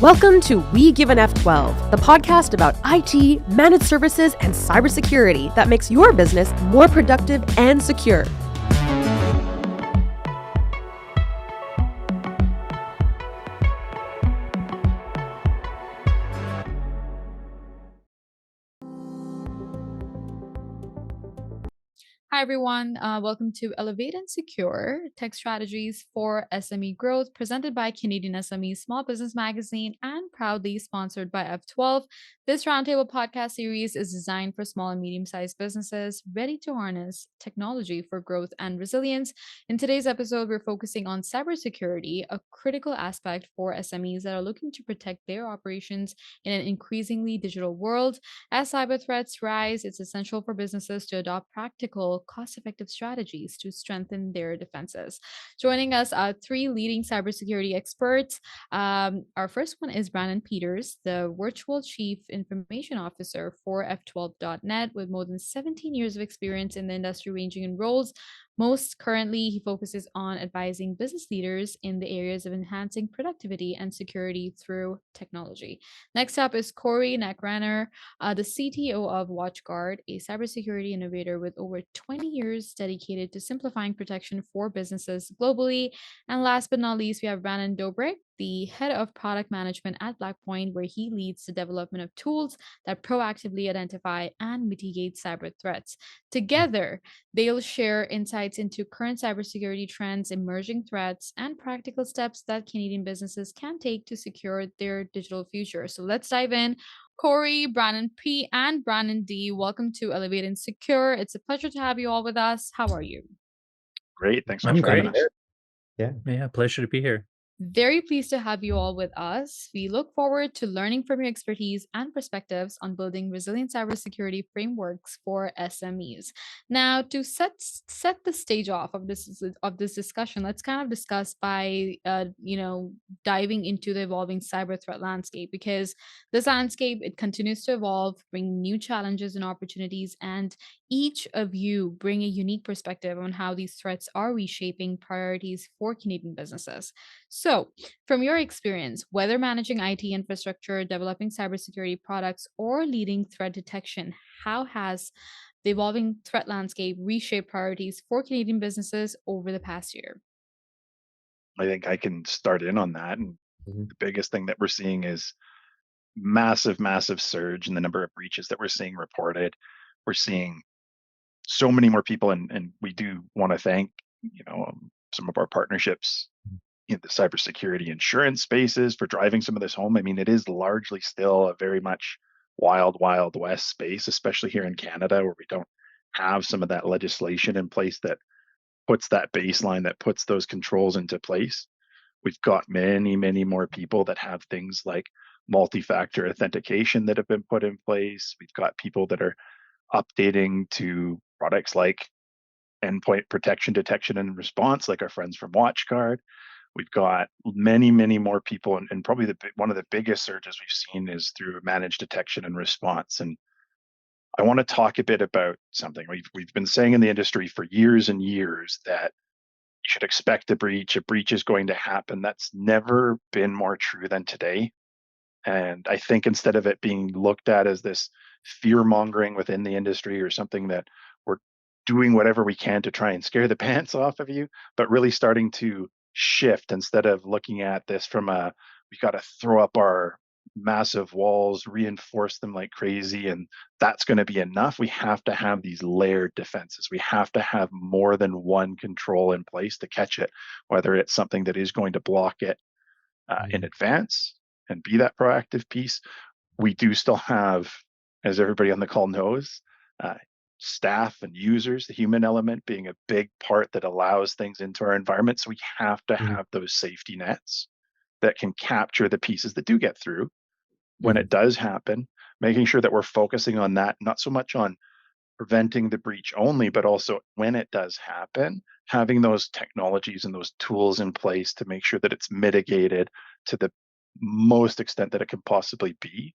Welcome to We Give an F12, the podcast about IT, managed services, and cybersecurity that makes your business more productive and secure. Hi, everyone. Welcome to Elevate and Secure Tech Strategies for SME Growth, presented by Canadian SME Small Business Magazine and proudly sponsored by F12. This roundtable podcast series is designed for small and medium sized businesses ready to harness technology for growth and resilience. In today's episode, we're focusing on cybersecurity, a critical aspect for SMEs that are looking to protect their operations in an increasingly digital world. As cyber threats rise, it's essential for businesses to adopt practical, cost effective strategies to strengthen their defenses. Joining us are three leading cybersecurity experts. Our first one is Brandon Peters, the Virtual Chief Information Officer for F12.net, with more than 17 years of experience in the industry, ranging in roles. Most currently, he focuses on advising business leaders in the areas of enhancing productivity and security through technology. Next up is Corey Neckraner, the CTO of WatchGuard, a cybersecurity innovator with over 20 years dedicated to simplifying protection for businesses globally. And last but not least, we have Brandon Dobrik, the head of product management at Blackpoint, where he leads the development of tools that proactively identify and mitigate cyber threats. Together, they'll share insights into current cybersecurity trends, emerging threats, and practical steps that Canadian businesses can take to secure their digital future. So let's dive in. Corey, Brandon P, and Brandon D, welcome to Elevate and Secure. It's a pleasure to have you all with us. How are you? Great. Thanks so I'm much for having great. us. Yeah, pleasure to be here. Very pleased to have you all with us. We look forward to learning from your expertise and perspectives on building resilient cybersecurity frameworks for SMEs. Now, to set the stage off of this discussion, let's kind of discuss by diving into the evolving cyber threat landscape, because this landscape, it continues to evolve, bring new challenges and opportunities, and each of you bring a unique perspective on how these threats are reshaping priorities for Canadian businesses. So, from your experience, whether managing IT infrastructure, developing cybersecurity products, or leading threat detection, how has the evolving threat landscape reshaped priorities for Canadian businesses over the past year? I think I can start in on that. And Mhm. the biggest thing that we're seeing is massive surge in the number of breaches that we're seeing reported. We're seeing so many more people, and we do want to thank, some of our partnerships in the cybersecurity insurance spaces for driving some of this home. I mean, it is largely still a very much wild west space, especially here in Canada, where we don't have some of that legislation in place that puts that baseline, that puts those controls into place. We've got many more people that have things like multi-factor authentication that have been put in place. We've got people that are updating to products like endpoint protection, detection, and response, like our friends from WatchGuard. We've got many more people, and probably one of the biggest surges we've seen is through managed detection and response. And I want to talk a bit about something we've been saying in the industry for years and years, that you should expect a breach. A breach is going to happen. That's never been more true than today. And I think instead of it being looked at as this fear mongering within the industry or something that we're doing whatever we can to try and scare the pants off of you, but really starting to shift, instead of looking at this from we got to throw up our massive walls, reinforce them like crazy, and that's going to be enough. We have to have these layered defenses. We have to have more than one control in place to catch it, whether it's something that is going to block it in advance and be that proactive piece. We do still have, as everybody on the call knows, staff and users, the human element being a big part that allows things into our environment. So we have to have those safety nets that can capture the pieces that do get through when it does happen, making sure that we're focusing on that, not so much on preventing the breach only, but also when it does happen, having those technologies and those tools in place to make sure that it's mitigated to the most extent that it can possibly be.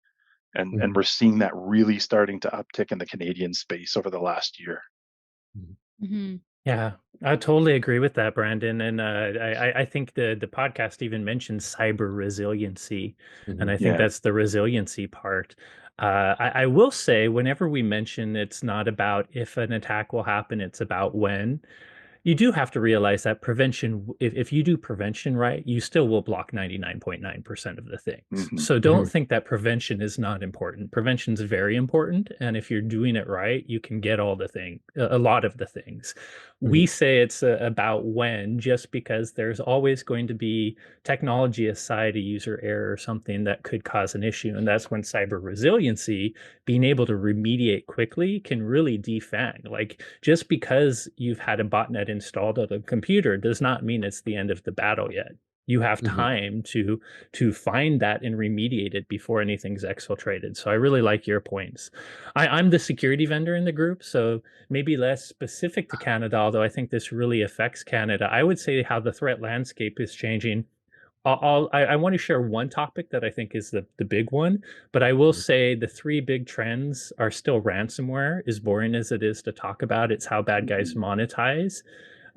And we're seeing that really starting to uptick in the Canadian space over the last year. Mm-hmm. Yeah, I totally agree with that, Brandon. And I think the podcast even mentioned cyber resiliency, and Hmm. I think Yeah. that's the resiliency part. I will say, whenever we mention it's not about if an attack will happen, it's about when. You do have to realize that prevention, if you do prevention right, you still will block 99.9% of the things. Hmm. So Hmm. don't think that prevention is not important. Prevention is very important. And if you're doing it right, you can get all the thing, a lot of the things. We Hmm. say it's about when, just because there's always going to be technology aside, a user error or something that could cause an issue. And that's when cyber resiliency, being able to remediate quickly, can really defang. Like, just because you've had a botnet installed on a computer does not mean it's the end of the battle yet. You have Hmm. time to find that and remediate it before anything's exfiltrated. So I really like your points. I'm the security vendor in the group, so maybe less specific to Canada, although I think this really affects Canada. I would say how the threat landscape is changing. I want to share one topic that I think is the big one, but I will say the three big trends are still ransomware, as boring as it is to talk about. It's how bad guys Hmm. monetize.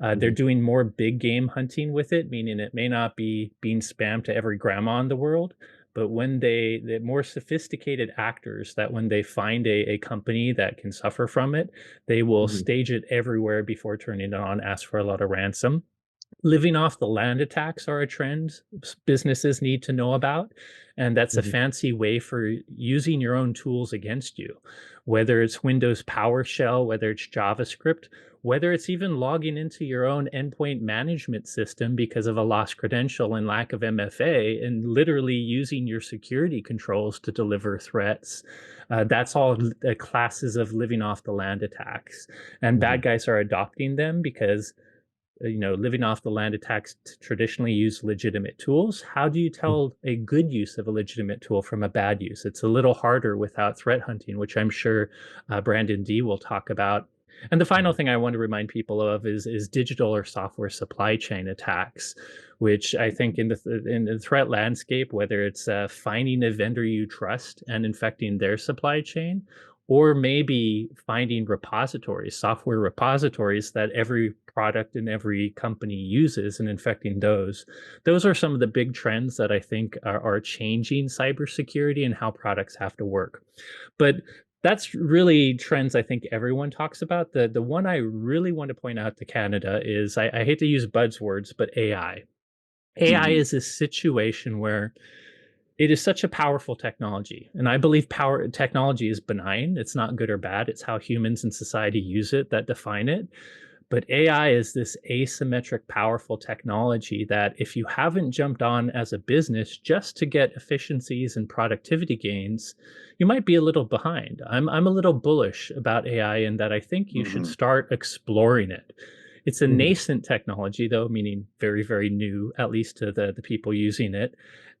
They're Hmm. doing more big game hunting with it, meaning it may not be being spammed to every grandma in the world, but when the more sophisticated actors, that when they find a company that can suffer from it, they will Hmm. stage it everywhere before turning it on, ask for a lot of ransom. Living off the land attacks are a trend businesses need to know about. And that's a Hmm. fancy way for using your own tools against you, whether it's Windows PowerShell, whether it's JavaScript, whether it's even logging into your own endpoint management system because of a lost credential and lack of MFA, and literally using your security controls to deliver threats. That's all classes of living off the land attacks. And Hmm. bad guys are adopting them because living off the land attacks traditionally use legitimate tools. How do you tell a good use of a legitimate tool from a bad use? It's a little harder without threat hunting, which I'm sure Brandon D will talk about. And the final Hmm. thing I want to remind people of is digital or software supply chain attacks, which I think in the threat landscape, whether it's finding a vendor you trust and infecting their supply chain, or maybe finding repositories, software repositories that every product and every company uses and infecting those. Those are some of the big trends that I think are changing cybersecurity and how products have to work. But that's really trends I think everyone talks about. The one I really want to point out to Canada is I hate to use buzzwords, but AI. AI Hmm. is a situation where it is such a powerful technology, and I believe power technology is benign. It's not good or bad. It's how humans and society use it that define it. But AI is this asymmetric, powerful technology that if you haven't jumped on as a business just to get efficiencies and productivity gains, you might be a little behind. I'm a little bullish about AI in that I think you should Hmm. start exploring it. It's a Hmm. nascent technology, though, meaning very, very new, at least to the people using it.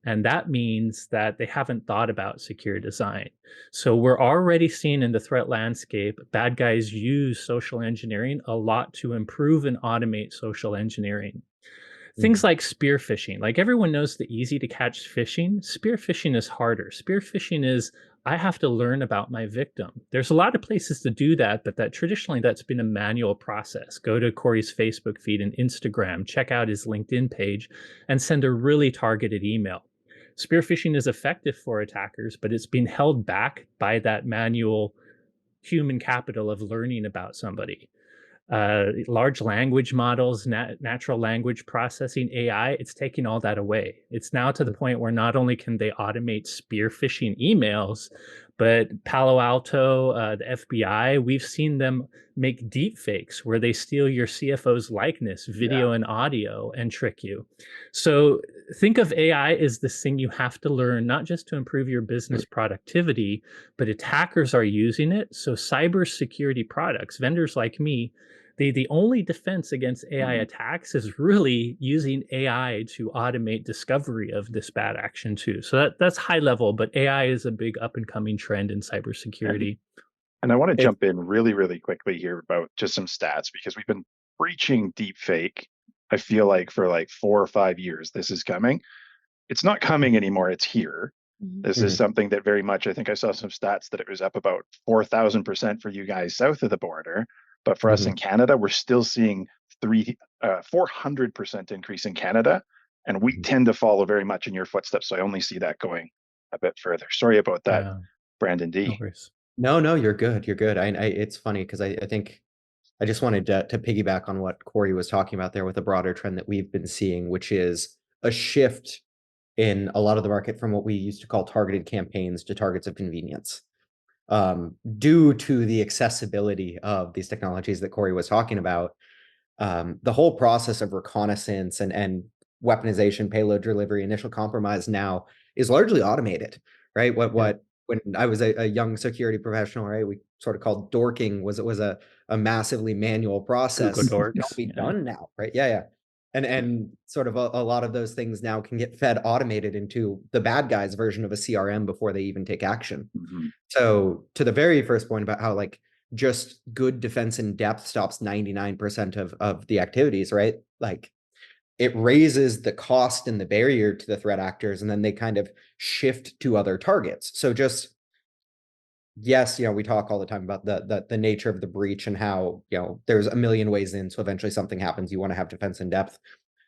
And that means that they haven't thought about secure design. So we're already seeing in the threat landscape, bad guys use social engineering a lot to improve and automate social engineering. Hmm. Things like spear phishing, like everyone knows the easy to catch phishing. Spear phishing is harder. Spear phishing is I have to learn about my victim. There's a lot of places to do that, but that traditionally that's been a manual process. Go to Corey's Facebook feed and Instagram, check out his LinkedIn page, and send a really targeted email. Spear phishing is effective for attackers, but it's been held back by that manual human capital of learning about somebody. Large language models, natural language processing, AI, it's taking all that away. It's now to the point where not only can they automate spear phishing emails, but Palo Alto, the FBI, we've seen them make deep fakes where they steal your CFO's likeness, Yeah. video and audio, and trick you. So think of AI as this thing you have to learn, not just to improve your business productivity, but attackers are using it. So cybersecurity products, vendors like me, the only defense against AI Hmm. attacks is really using AI to automate discovery of this bad action too. So that's high level, but AI is a big up and coming trend in And cybersecurity. and I want to It, jump in really, really quickly here about just some stats because we've been preaching deep fake. I feel like for like 4 or 5 years, this is coming. It's not coming anymore. It's here. Mhm. This is Mhm. something that very much, I think I saw some stats that it was up about 4,000% for you guys south of the border. But for us Mhm. in Canada, we're still seeing 400% increase in Canada, and we Mhm. tend to follow very much in your footsteps. So I only see that going a bit further. Sorry about that, Yeah, Brandon no D. worries. No, you're good. You're good. It's funny because I think I just wanted to piggyback on what Corey was talking about there with a broader trend that we've been seeing, which is a shift in a lot of the market from what we used to call targeted campaigns to targets of convenience. Due to the accessibility of these technologies that Corey was talking about, the whole process of reconnaissance and weaponization, payload delivery, initial compromise now is largely automated, right? Yeah. What when I was a young security professional, right, we sort of called dorking was a massively manual Google process can all Dorks. be Yeah. done now, right? Yeah, yeah. And sort of a lot of those things now can get fed automated into the bad guys version of a CRM before they even take action. Mhm. So to the very first point about how like just good defense in depth stops 99% of the activities, right? Like it raises the cost and the barrier to the threat actors, and then they kind of shift to other targets. So just yes, we talk all the time about the nature of the breach and how, there's a million ways in. So eventually something happens. You want to have defense in depth,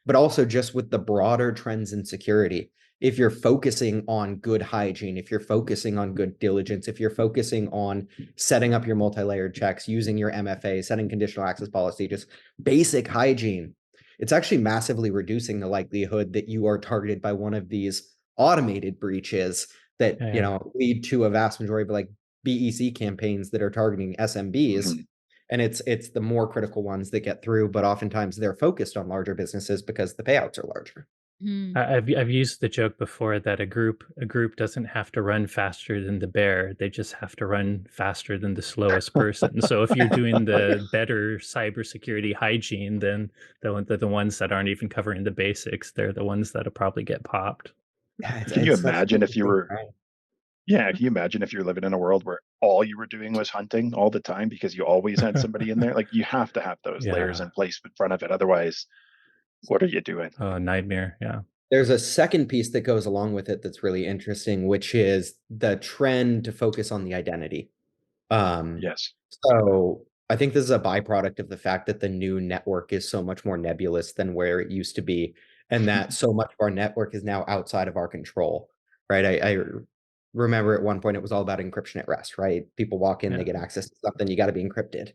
but also just with the broader trends in security. If you're focusing on good hygiene, if you're focusing on good diligence, if you're focusing on setting up your multi-layered checks, using your MFA, setting conditional access policy, just basic hygiene, it's actually massively reducing the likelihood that you are targeted by one of these automated breaches that, Yeah. lead to a vast majority of like BEC campaigns that are targeting SMBs. Mhm. And it's the more critical ones that get through, but oftentimes they're focused on larger businesses because the payouts are larger. Hmm. I've used the joke before that a group doesn't have to run faster than the bear. They just have to run faster than the slowest person. So if you're doing the better cybersecurity hygiene, then the ones that aren't even covering the basics, they're the ones that'll probably get popped. Yeah, it's Can you it's such an imagine if you interesting were, trend. yeah, can you imagine if you're living in a world where all you were doing was hunting all the time because you always had somebody in there? Like you have to have those layers Yeah. in place in front of it. Otherwise, what are you doing? Oh, nightmare. Yeah. There's a second piece that goes along with it that's really interesting, which is the trend to focus on the identity. Um, Yes. so I think this is a byproduct of the fact that the new network is so much more nebulous than where it used to be, and that so much of our network is now outside of our control, right? I remember at one point it was all about encryption at rest, right? People walk in, they Yeah. get access to something, you got to be encrypted. Mhm.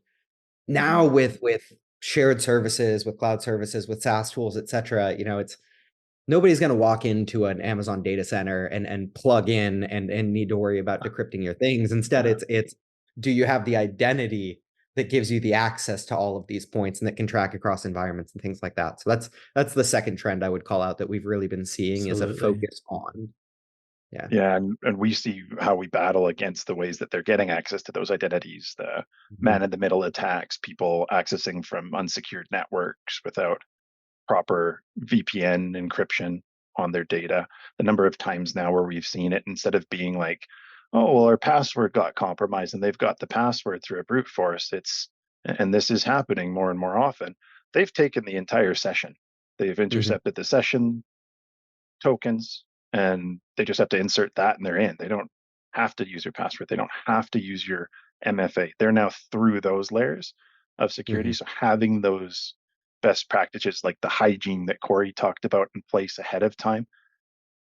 Now with shared services, with cloud services, with SaaS tools, et cetera, it's nobody's going to walk into an Amazon data center and plug in and need to worry about decrypting your things. Instead, Yeah. it's do you have the identity that gives you the access to all of these points and that can track across environments and things like that. So that's the second trend I would call out that we've really been seeing is a Absolutely. focus on. Yeah. Yeah, and we see how we battle against the ways that they're getting access to those identities, the Mhm. man in the middle attacks, people accessing from unsecured networks without proper VPN encryption on their data. The number of times now where we've seen it, instead of being like, oh, well, our password got compromised and they've got the password through a brute force, and this is happening more and more often. They've taken the entire session. They've Mhm. intercepted the session tokens, and they just have to insert that and they're in. They don't have to use your password. They don't have to use your MFA. They're now through those layers of security. Mhm. So having those best practices like the hygiene that Corey talked about in place ahead of time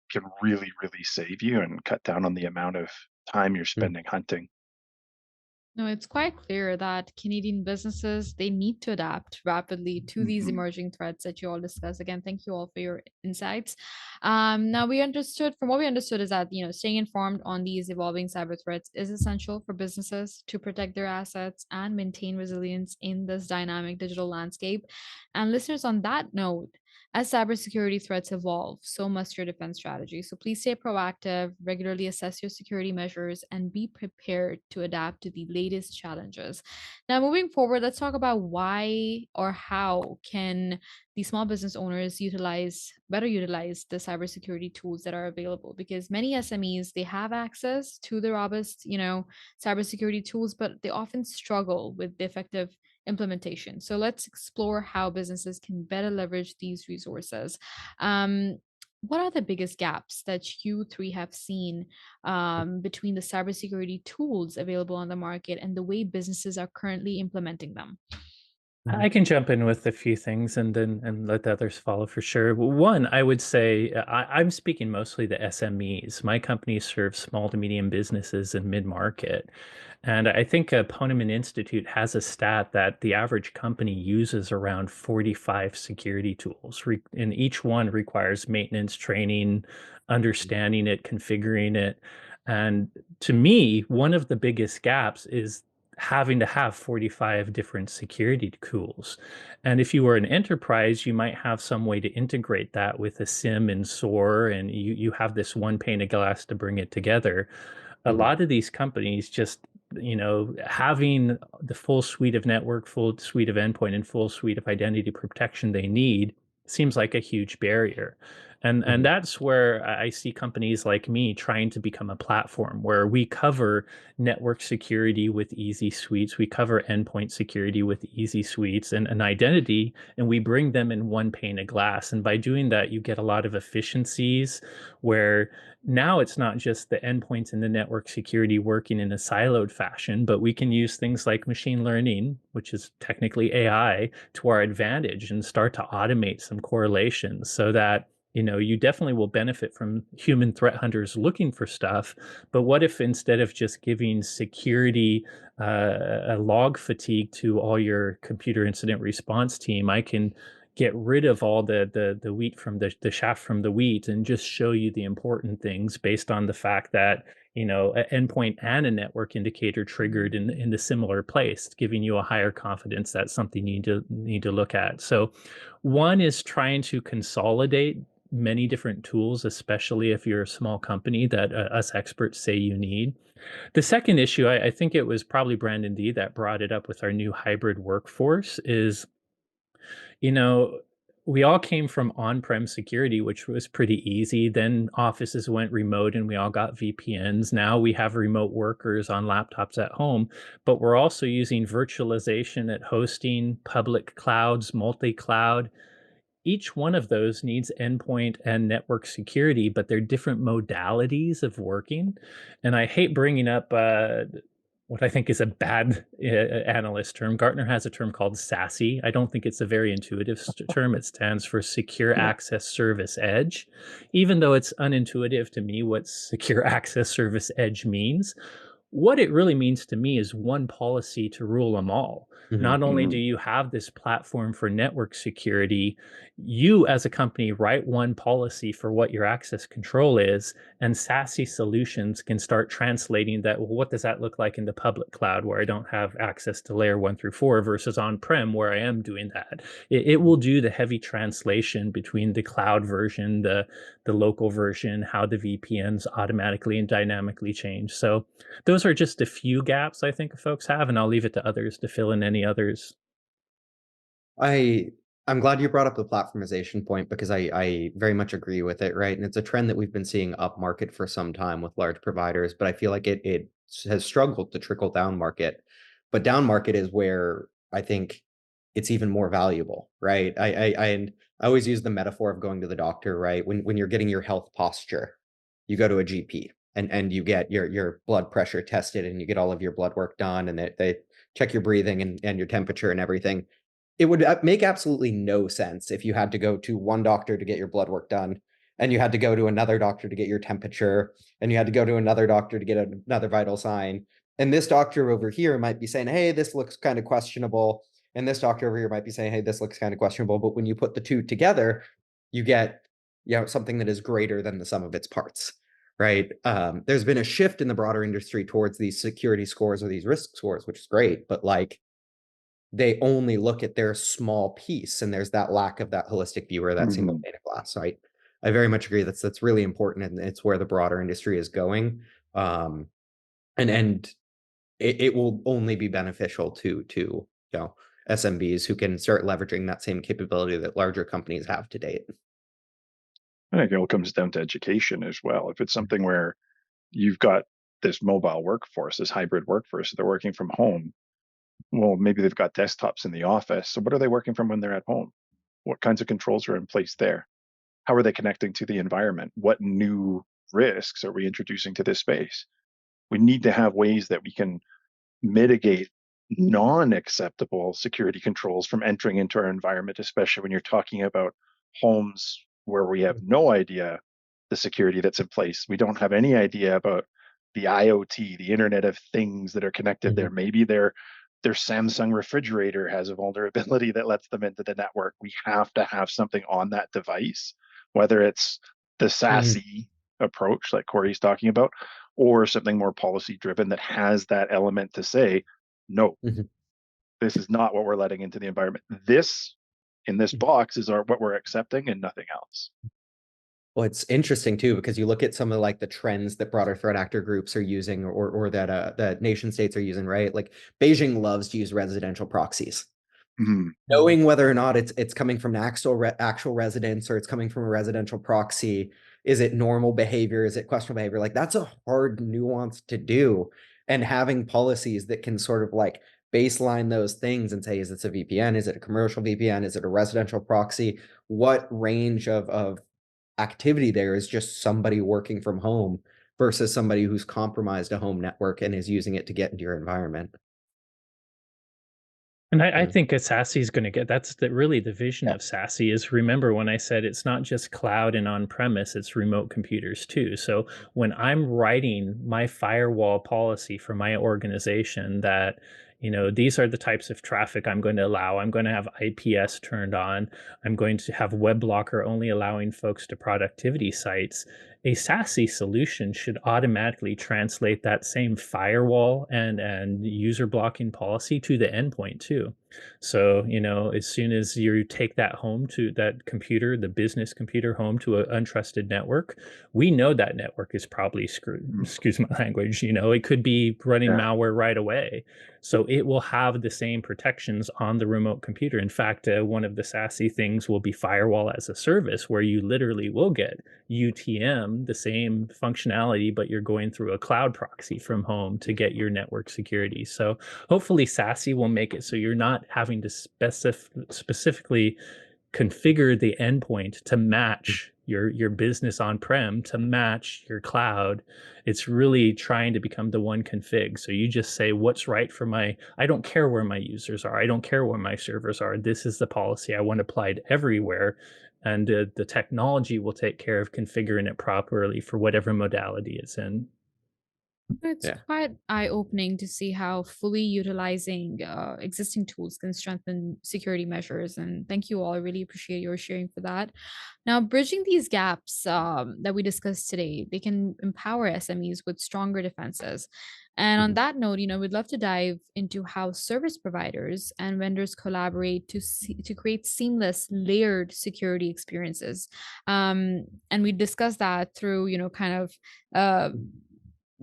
can really, really save you and cut down on the amount of time you're Mhm. spending hunting. No, it's quite clear that Canadian businesses they need to adapt rapidly to these Mhm. emerging threats that you all discussed. Again, thank you all for your insights. Now we understood from what we understood is that staying informed on these evolving cyber threats is essential for businesses to protect their assets and maintain resilience in this dynamic digital landscape. And listeners, on that note, as cybersecurity threats evolve, so must your defense strategy. So please stay proactive, regularly assess your security measures, and be prepared to adapt to the latest challenges. Now, moving forward, let's talk about why or how can the small business owners better utilize the cybersecurity tools that are available, because many SMEs they have access to the robust, cybersecurity tools, but they often struggle with the effective implementation. So let's explore how businesses can better leverage these resources. Um, What are the biggest gaps that you three have seen between the cybersecurity tools available on the market and the way businesses are currently implementing them? Mhm. I can jump in with a few things and then let the others follow for sure. One, I would say I'm speaking mostly the SMEs. My company serves small to medium businesses and mid market, and I think Poneman Institute has a stat that the average company uses around 45 security tools, and each one requires maintenance, training, understanding it, configuring it. And to me, one of the biggest gaps is having to have 45 different security tools. And if you were an enterprise, you might have some way to integrate that with a SIM and SOAR, and you have this one pane of glass to bring it together. A Mhm. lot of these companies just, having the full suite of network, full suite of endpoint, and full suite of identity protection they need seems like a huge barrier. And Mhm. that's where I see companies like me trying to become a platform where we cover network security with easy suites, we cover endpoint security with easy suites and an identity, and we bring them in one pane of glass. And by doing that, you get a lot of efficiencies where now it's not just the endpoints and the network security working in a siloed fashion, but we can use things like machine learning, which is technically AI, to our advantage and start to automate some correlations so that you definitely will benefit from human threat hunters looking for stuff. But what if instead of just giving security a log fatigue to all your computer incident response team, I can get rid of all the wheat from the chaff from the wheat and just show you the important things based on the fact that an endpoint and a network indicator triggered in the similar place, giving you a higher confidence that's something you need to look at. So one is trying to consolidate many different tools, especially if you're a small company that us experts say you need. The second issue, I think it was probably Brandon D that brought it up with our new hybrid workforce, is you know, we all came from on-prem security, which was pretty easy. Then offices went remote and we all got VPNs. Now we have remote workers on laptops at home, but we're also using virtualization at hosting, public clouds, multi-cloud. Each one of those needs endpoint and network security, but they're different modalities of working. And I hate bringing up what I think is a bad analyst term. Gartner has a term called SASE. I don't think it's a very intuitive term. It stands for Secure Yeah. Access Service Edge, even though it's unintuitive to me what Secure Access Service Edge means. What it really means to me is one policy to rule them all. Mhm. Not only do Mhm. you have this platform for network security, you as a company write one policy for what your access control is, and SASE solutions can start translating that. Well, what does that look like in the public cloud where I don't have access to layer 1 through 4 versus on prem where I am doing that? It will do the heavy translation between the cloud version, the local version, how the VPNs automatically and dynamically change. So those are just a few gaps I think folks have, and I'll leave it to others to fill in any others. I I'm glad you brought up the platformization point because I very much agree with it, right? And it's a trend that we've been seeing up market for some time with large providers, but I feel like it has struggled to trickle down market. But down market is where I think it's even more valuable, right? And I always use the metaphor of going to the doctor, right? When you're getting your health posture, you go to a GP and you get your blood pressure tested and you get all of your blood work done and they check your breathing and your temperature and everything. It would make absolutely no sense if you had to go to one doctor to get your blood work done, and you had to go to another doctor to get your temperature, and you had to go to another doctor to get another vital sign. And this doctor over here might be saying, "Hey, this looks kind of questionable." And this doctor over here might be saying, "Hey, this looks kind of questionable." But when you put the two together, you get, something that is greater than the sum of its parts, right? There's been a shift in the broader industry towards these security scores or these risk scores, which is great, but like they only look at their small piece, and there's that lack of that holistic view or that single Mhm. pane of glass. So I very much agree that's really important, and it's where the broader industry is going. Um, and it will only be beneficial to SMBs who can start leveraging that same capability that larger companies have to date. I think it all comes down to education as well. If it's something where you've got this mobile workforce, this hybrid workforce, they're working from home. Well, maybe they've got desktops in the office. So what are they working from when they're at home? What kinds of controls are in place there? how are they connecting to the environment? What new risks are we introducing to this space? We need to have ways that we can mitigate non-acceptable security controls from entering into our environment, especially when you're talking about homes where we have no idea the security that's in place. We don't have any idea about the IoT, the Internet of Things that are connected there. Maybe their Samsung refrigerator has a vulnerability that lets them into the network. We have to have something on that device, whether it's the SASE approach like Corey's talking about, or something more policy driven that has that element to say, no, this is not what we're letting into the environment. This in this box is what we're accepting and nothing else. Well, it's interesting too, because you look at some of like the trends that broader threat actor groups are using, or that nation states are using, right? Like Beijing loves to use residential proxies. Knowing whether or not it's coming from an actual residence or it's coming from a residential proxy, is it normal behavior? Is it questionable behavior? Like that's a hard nuance to do, and having policies that can sort of like baseline those things and say, is this a VPN? Is it a commercial VPN? Is it a residential proxy? What range of activity there is just somebody working from home versus somebody who's compromised a home network and is using it to get into your environment? And I think a SASE is going to get, that's really the vision of SASE is, remember when I said it's not just cloud and on-premise, it's remote computers too. So when I'm writing my firewall policy for my organization that, these are the types of traffic I'm going to allow. I'm going to have IPS turned on. I'm going to have web blocker only allowing folks to productivity sites. A SASE solution should automatically translate that same firewall and user blocking policy to the endpoint too. So, as soon as you take that home to that computer, the business computer home to an untrusted network, we know that network is probably screwed. Excuse my language. It could be running malware right away. So it will have the same protections on the remote computer. In fact, one of the SASE things will be firewall as a service, where you literally will get UTM, the same functionality, but you're going through a cloud proxy from home to get your network security. So hopefully SASE will make it so you're not having to specifically configure the endpoint to match your business on-prem to match your cloud. It's really trying to become the one config. So you just say what's right for I don't care where my users are. I don't care where my servers are. This is the policy I want applied everywhere. And the technology will take care of configuring it properly for whatever modality it's in. It's quite eye-opening to see how fully utilizing existing tools can strengthen security measures. And thank you all. I really appreciate your sharing for that. Now, bridging these gaps that we discussed today, they can empower SMEs with stronger defenses. And on that note, we'd love to dive into how service providers and vendors collaborate to create seamless, layered security experiences. And we discussed that through, kind of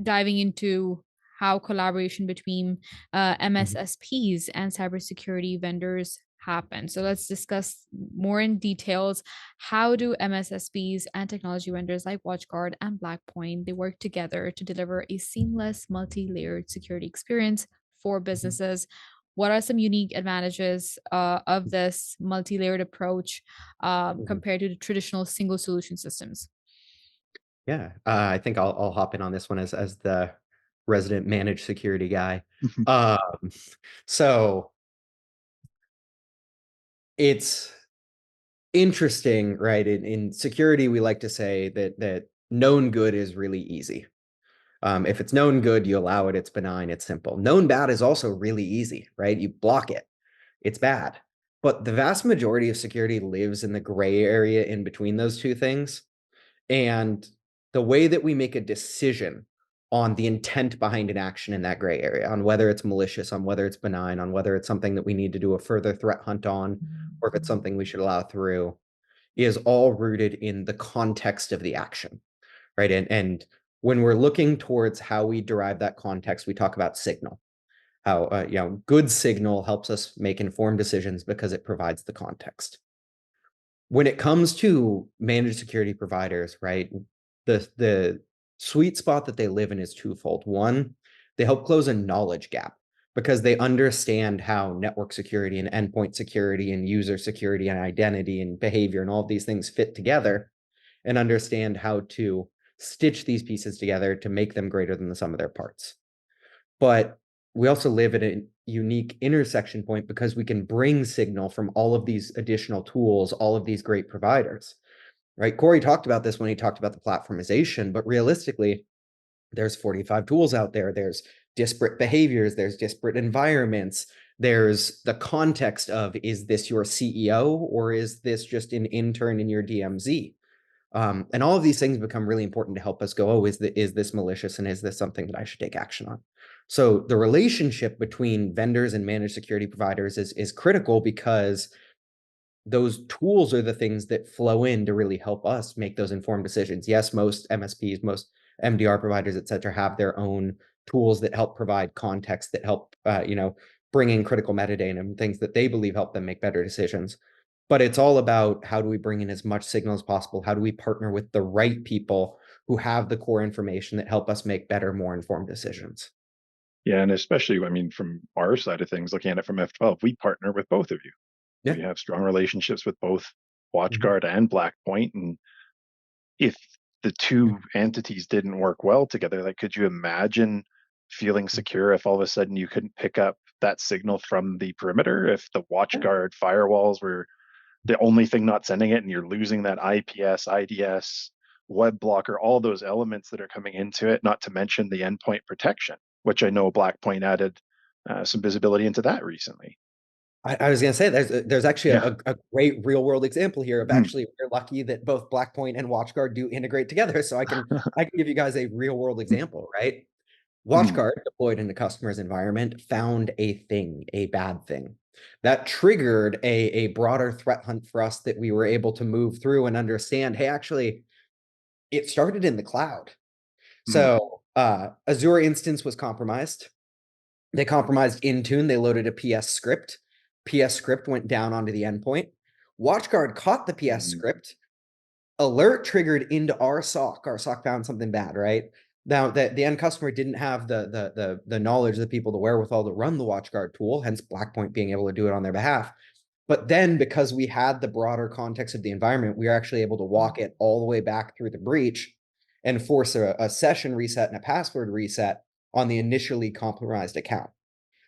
diving into how collaboration between MSSPs and cybersecurity vendors happen. So let's discuss more in details. How do MSSPs and technology vendors like WatchGuard and Blackpoint, they work together to deliver a seamless, multi-layered security experience for businesses? What are some unique advantages of this multi-layered approach compared to the traditional single solution systems? Yeah, I think I'll hop in on this one as the resident managed security guy. Um, so it's interesting, right? In security, we like to say that known good is really easy. If it's known good, you allow it, it's benign, it's simple. Known bad is also really easy, right? You block it, it's bad. But the vast majority of security lives in the gray area in between those two things. And the way that we make a decision on the intent behind an action in that gray area, on whether it's malicious, on whether it's benign, on whether it's something that we need to do a further threat hunt on, or if it's something we should allow through, is all rooted in the context of the action, right? And when we're looking towards how we derive that context, we talk about signal. How good signal helps us make informed decisions because it provides the context. When it comes to managed security providers, right, the sweet spot that they live in is twofold. One, they help close a knowledge gap because they understand how network security and endpoint security and user security and identity and behavior and all of these things fit together. and understand how to stitch these pieces together to make them greater than the sum of their parts. But we also live at a unique intersection point because we can bring signal from all of these additional tools, all of these great providers, right? Corey talked about this when he talked about the platformization, but realistically, there's 45 tools out there. There's disparate behaviors, there's disparate environments, there's the context of, is this your CEO or is this just an intern in your DMZ? And all of these things become really important to help us go, oh, is this malicious, and is this something that I should take action on? So the relationship between vendors and managed security providers is critical, because those tools are the things that flow in to really help us make those informed decisions. Yes, most MSPs, most MDR providers, et cetera, have their own tools that help provide context, that help, bring in critical metadata and things that they believe help them make better decisions. But it's all about, how do we bring in as much signal as possible? How do we partner with the right people who have the core information that help us make better, more informed decisions? Yeah, and especially, I mean, from our side of things, looking at it from F12, we partner with both of you. Yeah. We have strong relationships with both Mhm. WatchGuard and Blackpoint, and if the two entities didn't work well together, like, could you imagine feeling secure if all of a sudden you couldn't pick up that signal from the perimeter? If the WatchGuard firewalls were the only thing not sending it, and you're losing that IPS, IDS, web blocker, all those elements that are coming into it, not to mention the endpoint protection, which I know Blackpoint added some visibility into that recently. I was going to say, there's actually Yeah. a great real world example here of, Mm. actually, we're lucky that both Blackpoint and WatchGuard do integrate together. So I can give you guys a real world example, right? Mm. WatchGuard deployed in the customer's environment found a thing, a bad thing that triggered a broader threat hunt for us, that we were able to move through and understand, hey, actually, it started in the cloud. Mm. So Azure instance was compromised. They compromised Intune. They loaded a PS script. PS script went down onto the endpoint. WatchGuard caught the PS Mm. script. Alert triggered into our SOC. Our SOC found something bad, right? Now, the end customer didn't have the knowledge, the people, the wherewithal to run the WatchGuard tool, hence Blackpoint being able to do it on their behalf. But then, because we had the broader context of the environment, we were actually able to walk it all the way back through the breach and force a session reset and a password reset on the initially compromised account.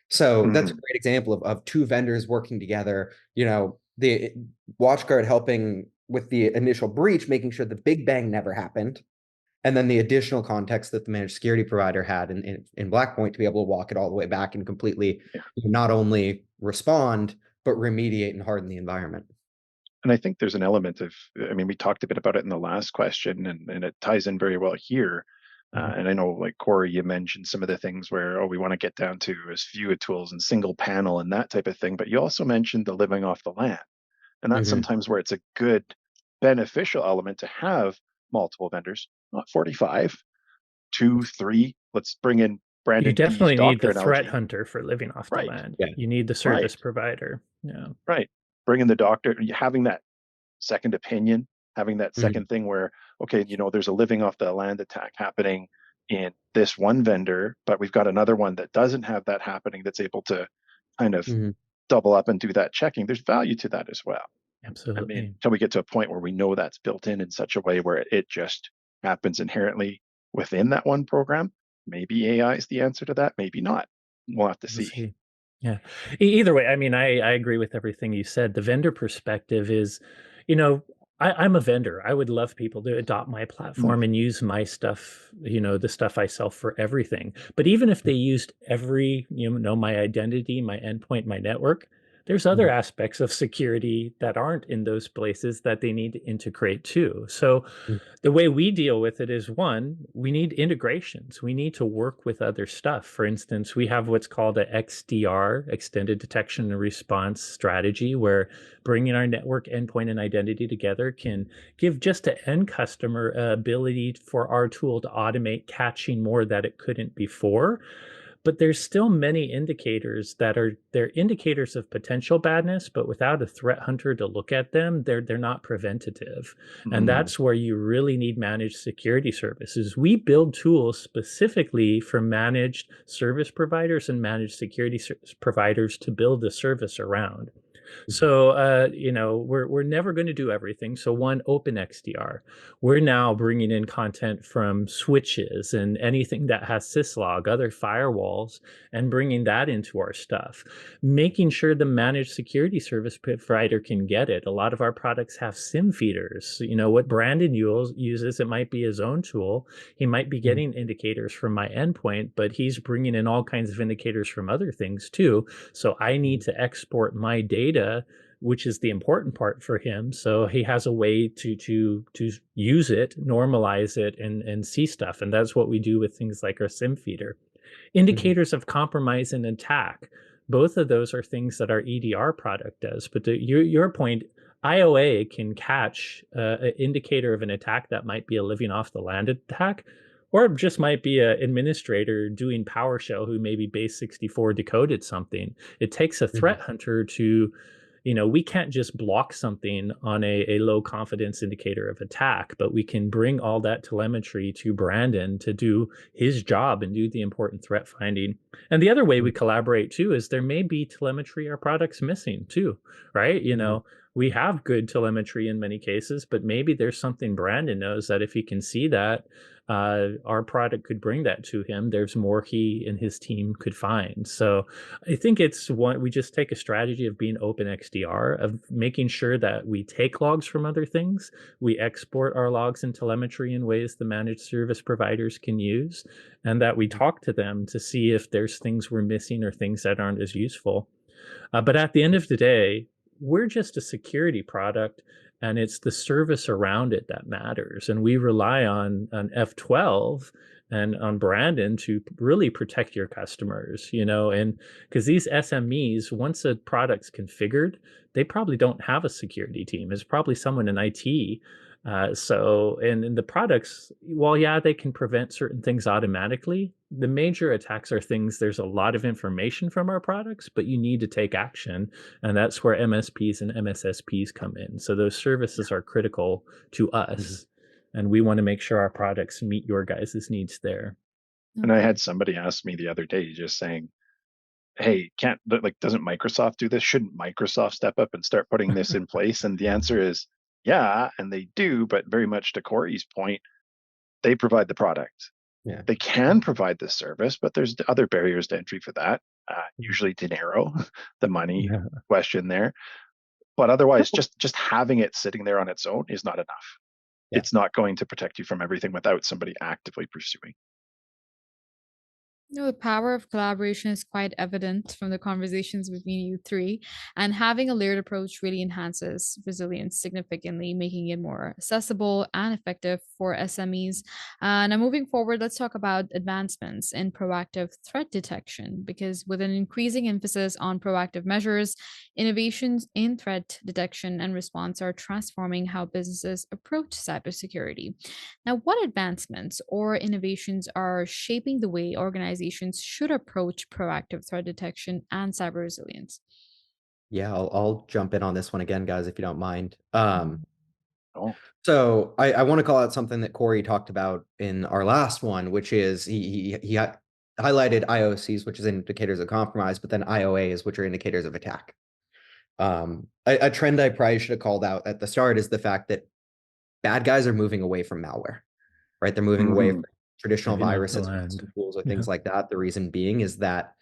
So that's a Mm. great example of two vendors working together, the WatchGuard helping with the initial breach, making sure the big bang never happened, and then the additional context that the managed security provider had in Blackpoint to be able to walk it all the way back and completely Yeah. not only respond, but remediate and harden the environment. And I think there's an element of, I mean, we talked a bit about it in the last question, and it ties in very well here. And I know, like Corey, you mentioned some of the things where, oh, we want to get down to as few tools and single panel and that type of thing. But you also mentioned the living off the land. And that's Mhm. sometimes where it's a good, beneficial element to have multiple vendors, not 45, 2, 3. Let's bring in You Brandon B's definitely need doctor the threat analogy. hunter for living off the Right, land. Yeah. You need the right, service provider. Yeah. right. Bring in the doctor, having that second opinion, having that Mhm. second thing where, okay, there's a living off the land attack happening in this one vendor, but we've got another one that doesn't have that happening, that's able to kind of Mhm. double up and do that checking. There's value to that as well. I mean, Absolutely. until we get to a point where we know that's built in such a way where it just happens inherently within that one program, maybe AI is the answer to that, maybe not. We'll have to We'll see. see. Yeah. Either way, I mean, I agree with everything you said. The vendor perspective is, you know, I'm a vendor. I would love people to adopt my Mm. platform and use my stuff, the stuff I sell for everything. But even if they used every, my identity, my endpoint, my network, there's other Mhm. aspects of security that aren't in those places that they need to integrate too. So Mhm. the way we deal with it is, one, we need integrations. We need to work with other stuff. For instance, we have what's called a XDR, extended detection and response strategy, where bringing our network, endpoint, and identity together can give just an end customer ability for our tool to automate catching more that it couldn't before. But there's still many indicators that they're indicators of potential badness, but without a threat hunter to look at them, they're not preventative. And Mm. that's where you really need managed security services. We build tools specifically for managed service providers and managed security providers to build the service around. So, we're never going to do everything. So one, open XDR. We're now bringing in content from switches and anything that has syslog, other firewalls, and bringing that into our stuff. Making sure the managed security service provider can get it. A lot of our products have SIM feeders. What Brandon uses, it might be his own tool. He might be getting indicators from my endpoint, but he's bringing in all kinds of indicators from other things too. So I need to export my data, which is the important part for him. So he has a way to use it, normalize it, and see stuff. And that's what we do with things like our SIM feeder. Indicators of compromise and attack. Both of those are things that our EDR product does. But to your point, IOA can catch an indicator of an attack that might be a living off the land attack, or it just might be an administrator doing PowerShell who maybe base 64 decoded something. It takes a threat hunter to, we can't just block something on a low confidence indicator of attack, but we can bring all that telemetry to Brandon to do his job and do the important threat finding. And the other way we collaborate too is there may be telemetry our product's missing too, right? We have good telemetry in many cases, but maybe there's something Brandon knows that if he can see that, our product could bring that to him. There's more he and his team could find. So I think it's one, we just take a strategy of being open XDR, of making sure that we take logs from other things. We export our logs and telemetry in ways the managed service providers can use, and that we talk to them to see if there's things we're missing or things that aren't as useful. But at the end of the day, we're just a security product, and it's the service around it that matters. And we rely on F12 and on Brandon to really protect your customers, and because these SMEs, once a product's configured, they probably don't have a security team. It's probably someone in IT. And the products, well, yeah, they can prevent certain things automatically. The major attacks are things, there's a lot of information from our products, but you need to take action. And that's where MSPs and MSSPs come in. So those services are critical to us. And we want to make sure our products meet your guys' needs there. And I had somebody ask me the other day, just saying, hey, doesn't Microsoft do this? Shouldn't Microsoft step up and start putting this in place? And the answer is, yeah, and they do, but very much to Corey's point, they provide the product. Yeah. They can provide the service, but there's other barriers to entry for that. Usually dinero, the money question there. But otherwise, just having it sitting there on its own is not enough. Yeah. It's not going to protect you from everything without somebody actively pursuing. The power of collaboration is quite evident from the conversations between you three, and having a layered approach really enhances resilience significantly, making it more accessible and effective for SMEs. Now, moving forward, let's talk about advancements in proactive threat detection, because with an increasing emphasis on proactive measures, innovations in threat detection and response are transforming how businesses approach cybersecurity. Now, what advancements or innovations are shaping the way organizations should approach proactive threat detection and cyber resilience? Yeah, I'll jump in on this one again, guys, if you don't mind. Oh. So I want to call out something that Corey talked about in our last one, which is he highlighted IOCs, which is indicators of compromise, but then IOAs, which are indicators of attack. A trend I probably should have called out at the start is the fact that bad guys are moving away from malware, right? They're moving away from traditional viruses and tools or things like that. The reason being is that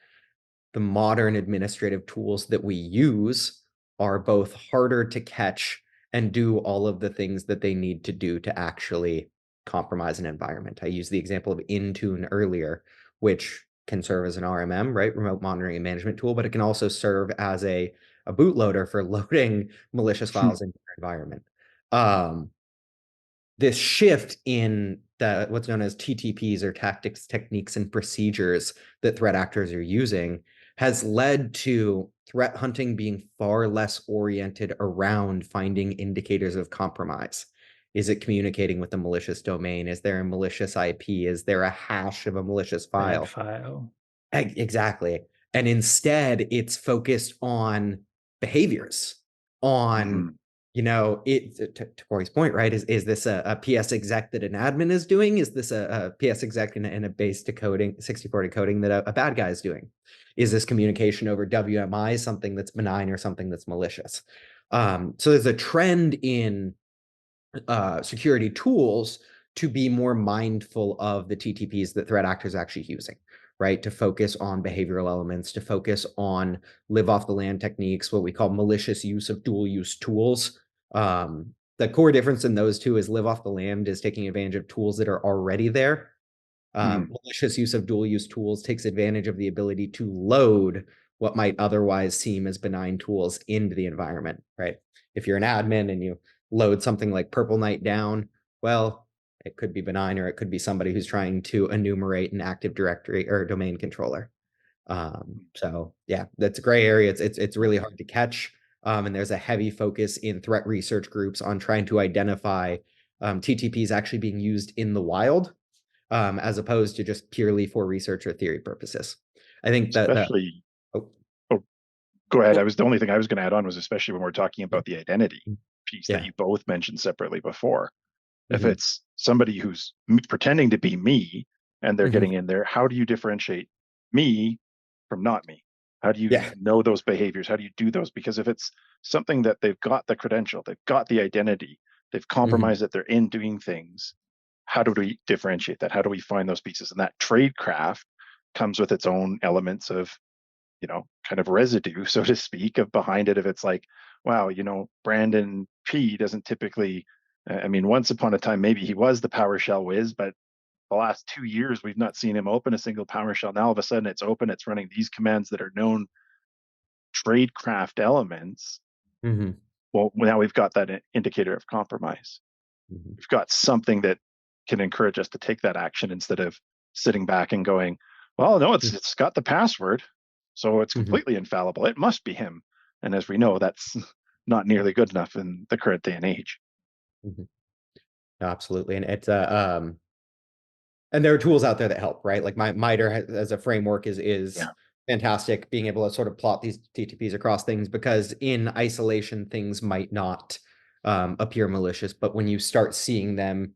the modern administrative tools that we use are both harder to catch and do all of the things that they need to do to actually compromise an environment. I used the example of Intune earlier, which can serve as an RMM, right? Remote monitoring and management tool, but it can also serve as a bootloader for loading malicious files into your environment. This shift in what's known as TTPs, or tactics, techniques, and procedures that threat actors are using, has led to threat hunting being far less oriented around finding indicators of compromise. Is it communicating with a malicious domain? Is there a malicious IP? Is there a hash of a malicious file? Exactly. And instead, it's focused on behaviors, on To Corey's point, right? Is this a PS exec that an admin is doing? Is this a PS exec in a base decoding 64 decoding that a bad guy is doing? Is this communication over WMI something that's benign or something that's malicious? So there's a trend in security tools to be more mindful of the TTPs that threat actors are actually using, right? To focus on behavioral elements, to focus on live off the land techniques, what we call malicious use of dual use tools. The core difference in those two is live off the land is taking advantage of tools that are already there. Malicious use of dual use tools takes advantage of the ability to load what might otherwise seem as benign tools into the environment, right? If you're an admin and you load something like Purple Knight down, well, it could be benign, or it could be somebody who's trying to enumerate an Active Directory or a domain controller. So yeah, that's a gray area. It's really hard to catch. And there's a heavy focus in threat research groups on trying to identify TTPs actually being used in the wild, as opposed to just purely for research or theory purposes. I think that especially go ahead. The only thing I was going to add on was, especially when we're talking about the identity piece that you both mentioned separately before. If it's somebody who's pretending to be me and they're getting in there, how do you differentiate me from not me? How do you know those behaviors? How do you do those? Because if it's something that they've got the credential, they've got the identity, they've compromised that they're in doing things, how do we differentiate that? How do we find those pieces? And that tradecraft comes with its own elements of, kind of residue, so to speak, of behind it. If it's like, wow, Brandon P doesn't typically, once upon a time, maybe he was the PowerShell whiz, but the last 2 years, we've not seen him open a single PowerShell. Now all of a sudden it's open, it's running these commands that are known tradecraft elements. Well, now we've got that indicator of compromise. We've got something that can encourage us to take that action instead of sitting back and going, well, no, it's got the password, so it's completely infallible. It must be him. And as we know, that's not nearly good enough in the current day and age. No, absolutely. And it's and there are tools out there that help, right? Like MITRE as a framework is fantastic, being able to sort of plot these TTPs across things, because in isolation, things might not appear malicious, but when you start seeing them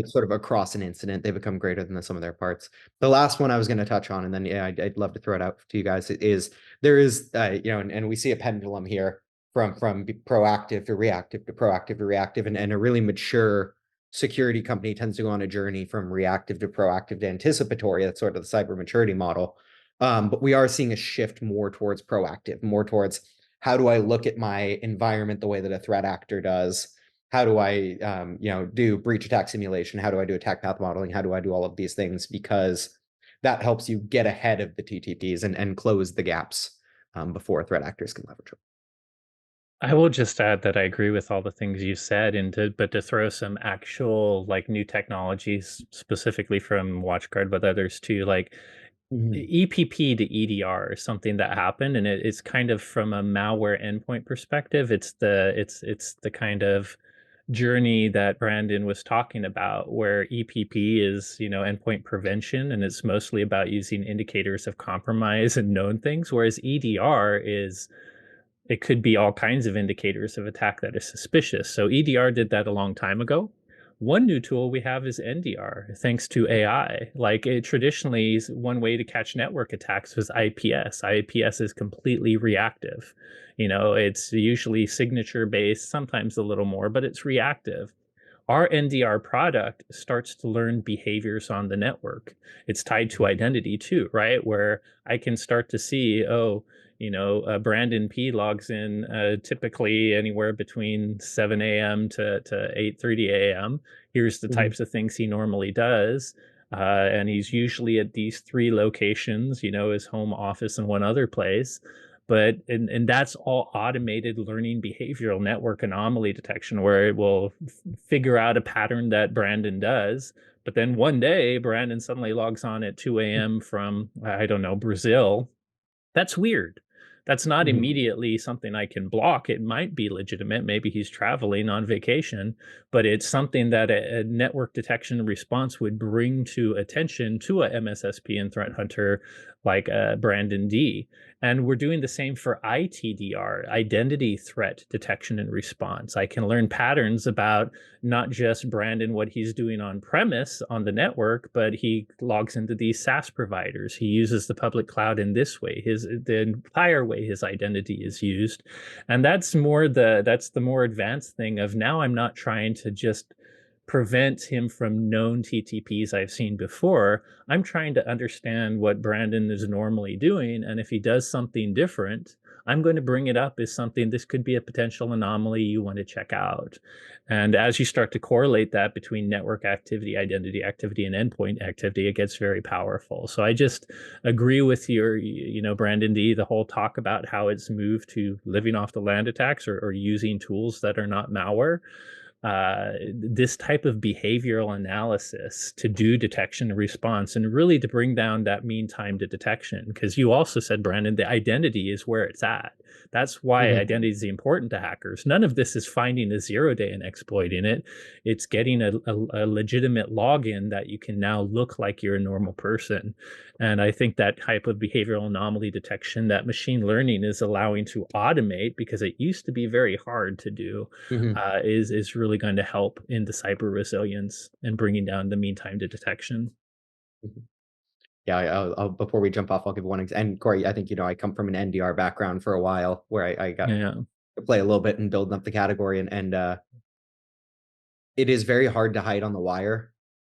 sort of across an incident, they become greater than the sum of their parts. The last one I was going to touch on, and then I'd love to throw it out to you guys, is there is and we see a pendulum here from proactive to reactive to proactive to reactive, and a really mature security company tends to go on a journey from reactive to proactive to anticipatory. That's sort of the cyber maturity model. But we are seeing a shift more towards proactive, more towards how do I look at my environment the way that a threat actor does? How do I, do breach attack simulation? How do I do attack path modeling? How do I do all of these things? Because that helps you get ahead of the TTPs and close the gaps before threat actors can leverage them. I will just add that I agree with all the things you said, but to throw some actual new technologies specifically from WatchGuard, but others too, like EPP to EDR is something that happened, and it's kind of from a malware endpoint perspective. It's the kind of journey that Brandon was talking about, where EPP is endpoint prevention, and it's mostly about using indicators of compromise and known things, whereas EDR it could be all kinds of indicators of attack that is suspicious. So EDR did that a long time ago. One new tool we have is NDR, thanks to AI. Traditionally, one way to catch network attacks was IPS. IPS is completely reactive. It's usually signature based, sometimes a little more, but it's reactive. Our NDR product starts to learn behaviors on the network. It's tied to identity too, right? Where I can start to see, Brandon P logs in typically anywhere between 7 a.m. to 8:30 a.m. Here's the types of things he normally does. And he's usually at these 3 locations, his home office and one other place. But and that's all automated learning behavioral network anomaly detection, where it will figure out a pattern that Brandon does. But then one day, Brandon suddenly logs on at 2 a.m. from, I don't know, Brazil. That's weird. That's not immediately something I can block. It might be legitimate. Maybe he's traveling on vacation, but it's something that a network detection response would bring to attention to a MSSP and threat hunter like Brandon D. And we're doing the same for ITDR, identity threat detection and response. I can learn patterns about not just Brandon, what he's doing on premise on the network, but he logs into these SaaS providers. He uses the public cloud in this way, the entire way his identity is used. And that's the more advanced thing of now I'm not trying to just prevent him from known TTPs I've seen before. I'm trying to understand what Brandon is normally doing. And if he does something different, I'm going to bring it up as something, this could be a potential anomaly you want to check out. And as you start to correlate that between network activity, identity activity, and endpoint activity, it gets very powerful. So I just agree with your, Brandon D, the whole talk about how it's moved to living off the land attacks or using tools that are not malware. This type of behavioral analysis to do detection and response and really to bring down that mean time to detection. Because you also said, Brandon, the identity is where it's at. That's why identity is important to hackers. None of this is finding a 0-day and exploiting it. It's getting a legitimate login that you can now look like you're a normal person. And I think that type of behavioral anomaly detection that machine learning is allowing to automate, because it used to be very hard to do, is really going to help in the cyber resilience and bringing down the mean time to detection. Yeah, I'll before we jump off, I'll give one example. And Corey, I think I come from an NDR background for a while, where I got Yeah. to play a little bit and building up the category, and it is very hard to hide on the wire,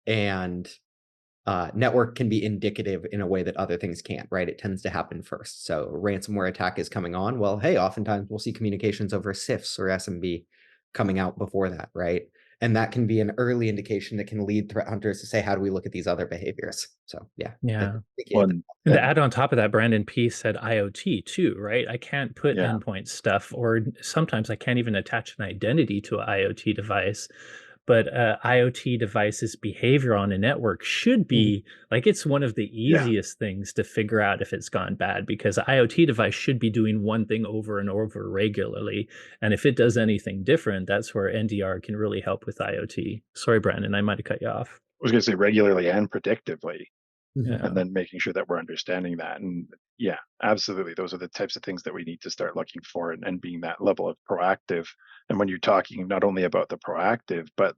and network can be indicative in a way that other things can't, right? It tends to happen first. So ransomware attack is coming on. Well, hey, oftentimes we'll see communications over CIFS or SMB coming out before that, right? And that can be an early indication that can lead threat hunters to say, how do we look at these other behaviors? So yeah. Yeah. One, And to add on top of that, Brandon P said IoT too, right? I can't put Yeah. endpoint stuff, or sometimes I can't even attach an identity to an IoT device. But IoT device's behavior on a network should be like, it's one of the easiest things to figure out if it's gone bad, because an IoT device should be doing one thing over and over regularly. And if it does anything different, that's where NDR can really help with IoT. Sorry, Brandon, I might have cut you off. I was going to say regularly and predictively, Yeah. and then making sure that we're understanding that. And yeah, absolutely. Those are the types of things that we need to start looking for, and being that level of proactive. And when you're talking not only about the proactive, but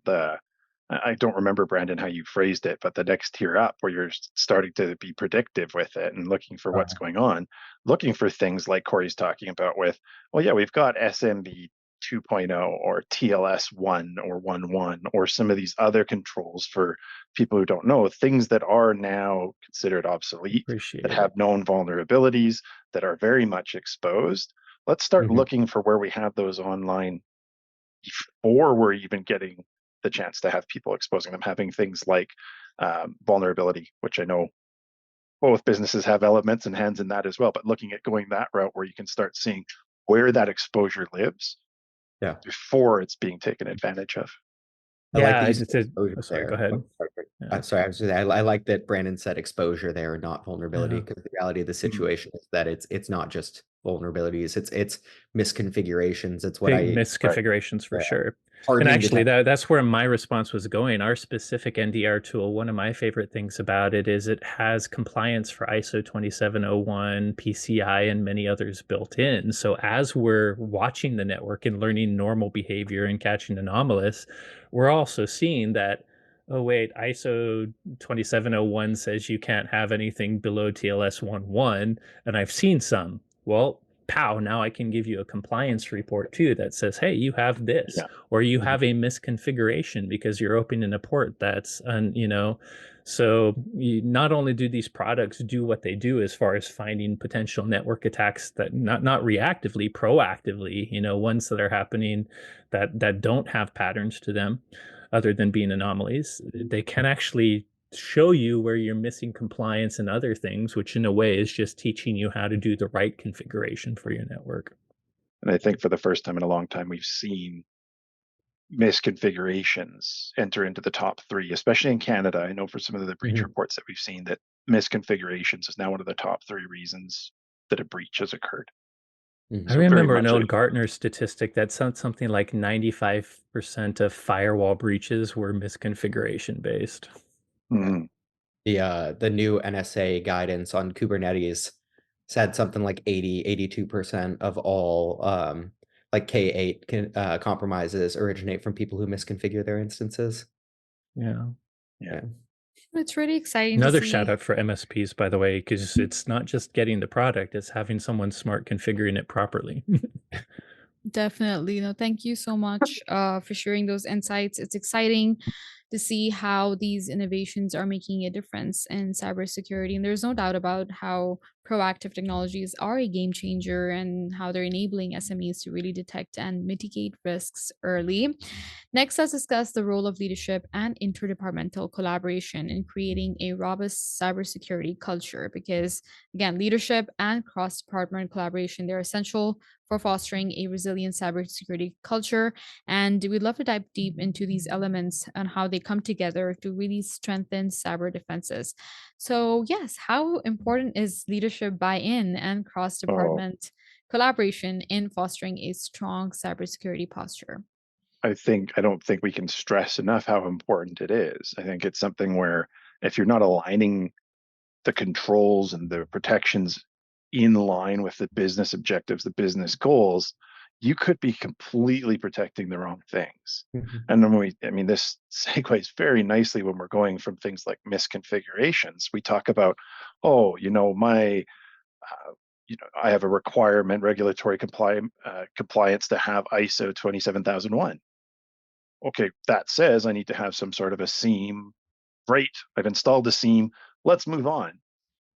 I don't remember, Brandon, how you phrased it, but the next tier up, where you're starting to be predictive with it and looking for what's going on, looking for things like Corey's talking about with, well, yeah, we've got SMB 2.0 or TLS 1 or 1.1 or some of these other controls for people who don't know, things that are now considered obsolete, Appreciate that it. have known vulnerabilities, that are very much exposed. Let's start looking for where we have those online before we're even getting the chance to have people exposing them, having things like vulnerability, which I know both businesses have elements and hands in that as well, but looking at going that route where you can start seeing where that exposure lives before it's being taken advantage of. I like that you Yeah, said exposure sorry, there. go ahead. Yeah. Sorry, I was just, I like that Brandon said exposure there, not vulnerability, Yeah. because the reality of the situation is that it's not just vulnerabilities, it's misconfigurations. It's what Big misconfigurations for sure. And hardening actually, detection. that's where my response was going. Our specific NDR tool, one of my favorite things about it is it has compliance for ISO 2701, PCI, and many others built in. So as we're watching the network and learning normal behavior and catching anomalous, we're also seeing that, oh, wait, ISO 2701 says you can't have anything below TLS 1.1, and I've seen some. Well, pow, now I can give you a compliance report too that says, hey, you have this, or you have a misconfiguration because you're opening a port that's, so not only do these products do what they do as far as finding potential network attacks that not reactively, proactively, ones that are happening that don't have patterns to them other than being anomalies, they can actually show you where you're missing compliance and other things, which in a way is just teaching you how to do the right configuration for your network. And I think for the first time in a long time, we've seen misconfigurations enter into the top 3, especially in Canada. I know for some of the breach reports that we've seen, that misconfigurations is now one of the top 3 reasons that a breach has occurred. I remember an old Gartner statistic that said something like 95% of firewall breaches were misconfiguration based. The new NSA guidance on Kubernetes said something like 82% of all like K8 compromises originate from people who misconfigure their instances. Yeah. Yeah. It's really exciting to Another shout see. out for MSPs, by the way, because it's not just getting the product, it's having someone smart configuring it properly. Definitely. No, thank you so much for sharing those insights. It's exciting to see how these innovations are making a difference in cybersecurity. And there's no doubt about how proactive technologies are a game changer and how they're enabling SMEs to really detect and mitigate risks early. Next, let's discuss the role of leadership and interdepartmental collaboration in creating a robust cybersecurity culture. Because, again, leadership and cross department collaboration, they're essential for fostering a resilient cybersecurity culture. And we'd love to dive deep into these elements and how they come together to really strengthen cyber defenses. So, yes, how important is leadership buy in and cross Oh, department collaboration in fostering a strong cybersecurity posture? I don't think we can stress enough how important it is. I think it's something where if you're not aligning the controls and the protections in line with the business objectives, the business goals, you could be completely protecting the wrong things. Mhm. And then I mean, this segues very nicely when we're going from things like misconfigurations. We talk about, oh, I have a requirement, regulatory compliance to have ISO 27001. Okay, that says I need to have some sort of a SIEM. Great, I've installed a SIEM. Let's move on.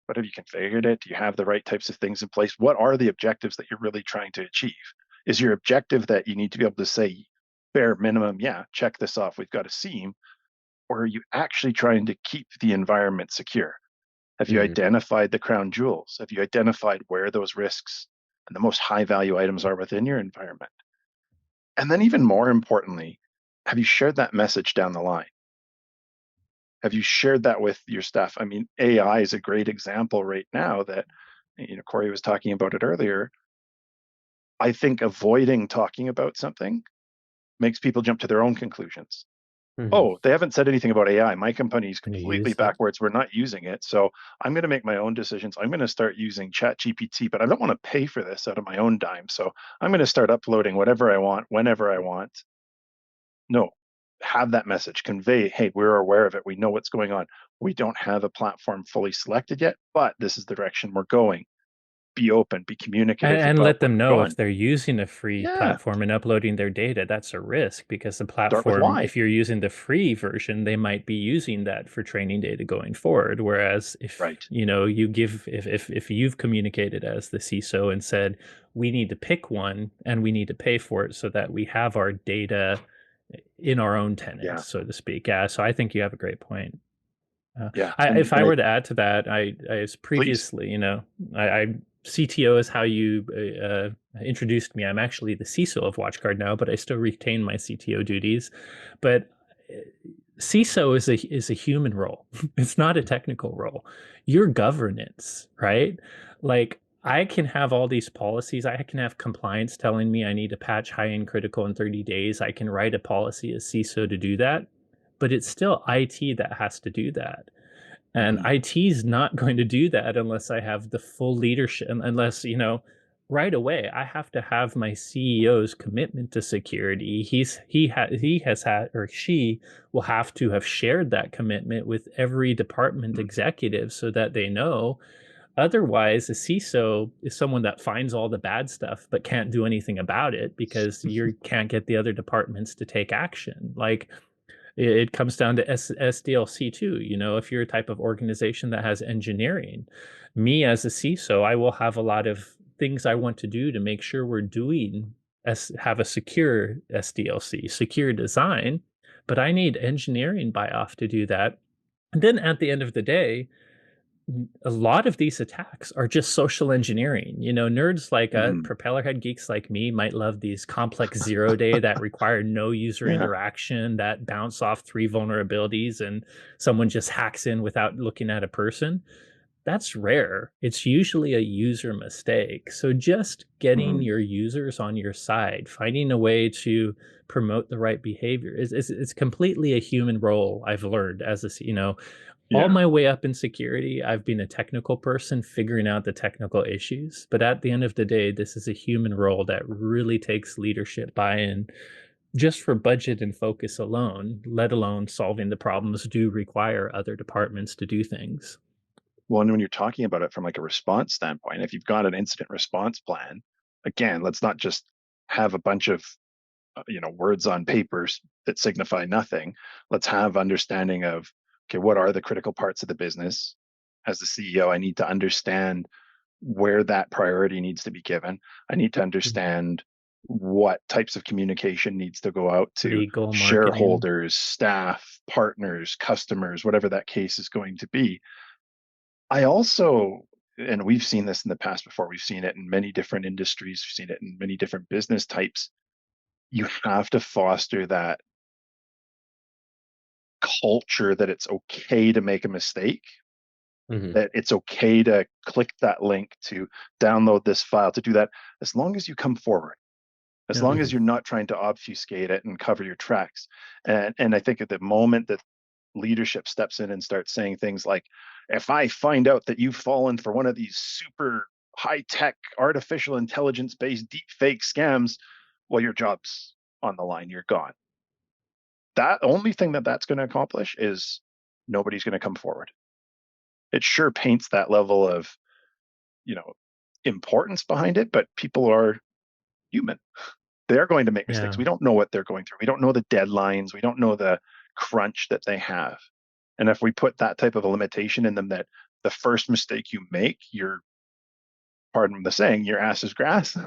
But have you configured it? Do you have the right types of things in place? What are the objectives that you're really trying to achieve? Is your objective that you need to be able to say, bare minimum, yeah, check this off, we've got a SIEM? Or are you actually trying to keep the environment secure? Have you Mhm. identified the crown jewels? Have you identified where those risks and the most high value items are within your environment? And then, even more importantly, have you shared that message down the line? Have you shared that with your staff? I mean, AI is a great example right now that, Corey was talking about it earlier. I think avoiding talking about something makes people jump to their own conclusions. Mhm. Oh, they haven't said anything about AI. My company is Gonna completely use it. backwards. We're not using it. So I'm going to make my own decisions. I'm going to start using Chat GPT, but I don't want to pay for this out of my own dime. So I'm going to start uploading whatever I want, whenever I want. No, have that message, convey, hey, we're aware of it. We know what's going on. We don't have a platform fully selected yet, but this is the direction we're going. Be open, be communicative And about let where them we're know if going. they're using a free Yeah, platform and uploading their data, that's a risk because the start with platform, why. if you're using the free version, they might be using that for training data going forward. Whereas if Right. you give if you've communicated as the CISO and said we need to pick one and we need to pay for it so that we have our data in our own tenant, Yeah. so to speak. Yeah, so I think you have a great point. Yeah. If I And were to add to that, I was please. previously, I CTO is how you introduced me. I'm actually the CISO of WatchGuard now, but I still retain my CTO duties. But uh, CISO is a human role. It's not a technical role. Your governance, right? Like I can have all these policies. I can have compliance telling me I need to patch high end critical in 30 days. I can write a policy as CISO to do that, but it's still IT that has to do that. And Mhm. IT is not going to do that unless I have the full leadership, unless, right away I have to have my CEO's commitment to security. He has had, or she will have to have shared that commitment with every department Mhm. executive so that they know. Otherwise, a CISO is someone that finds all the bad stuff but can't do anything about it because you can't get the other departments to take action. Like it comes down to SDLC too. If you're a type of organization that has engineering, me as a CISO, I will have a lot of things I want to do to make sure we're doing have a secure SDLC, secure design, but I need engineering buy off to do that. And then at the end of the day, a lot of these attacks are just social engineering. Nerds like Mhm. propellerhead geeks like me might love these complex zero day that require no user Yeah. interaction, that bounce off three vulnerabilities and someone just hacks in without looking at a person. That's rare. It's usually a user mistake. So just getting Mhm. your users on your side, finding a way to promote the right behavior is completely a human role. I've learned as a All Yeah. my way up in security, I've been a technical person figuring out the technical issues. But at the end of the day, this is a human role that really takes leadership buy-in just for budget and focus alone, let alone solving the problems do require other departments to do things. Well, and when you're talking about it from like a response standpoint, if you've got an incident response plan, again, let's not just have a bunch of words on papers that signify nothing. Let's have understanding of, okay, what are the critical parts of the business? As the CEO, I need to understand where that priority needs to be given. I need to understand what types of communication needs to go out to Legal, marketing. shareholders, staff, partners, customers, whatever that case is going to be. I also, and we've seen this in the past before, we've seen it in many different industries, we've seen it in many different business types. You have to foster that culture that it's okay to make a mistake, that it's okay to click that link, to download this file, to do that, as long as you come forward, as Yeah. long as you're not trying to obfuscate it and cover your tracks. And I think at the moment that leadership steps in and starts saying things like, if I find out that you've fallen for one of these super high tech artificial intelligence based deep fake scams, well, your job's on the line, you're gone. That only thing that that's going to accomplish is nobody's going to come forward. It sure paints that level of, you know, importance behind it, but people are human. They're going to make mistakes. Yeah. We don't know what they're going through. We don't know the deadlines. We don't know the crunch that they have. And if we put that type of a limitation in them, that the first mistake you make, you're, pardon the saying, your ass is grass,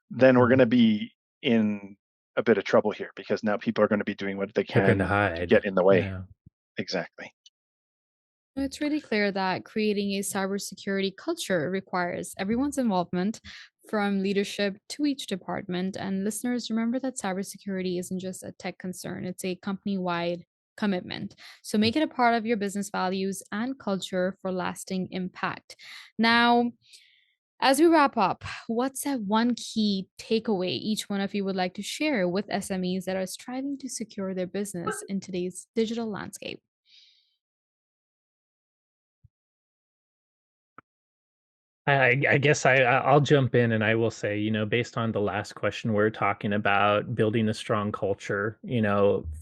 then we're going to be in a bit of trouble here, because now people are going to be doing what they They're going to can to hide. get in the way. Yeah. Exactly. It's really clear that creating a cybersecurity culture requires everyone's involvement, from leadership to each department. And listeners, remember that cybersecurity isn't just a tech concern, it's a company wide commitment. So make it a part of your business values and culture for lasting impact. Now, as we wrap up, what's that one key takeaway each one of you would like to share with SMEs that are striving to secure their business in today's digital landscape? I guess I'll jump in and I will say, based on the last question, we're talking about building a strong culture.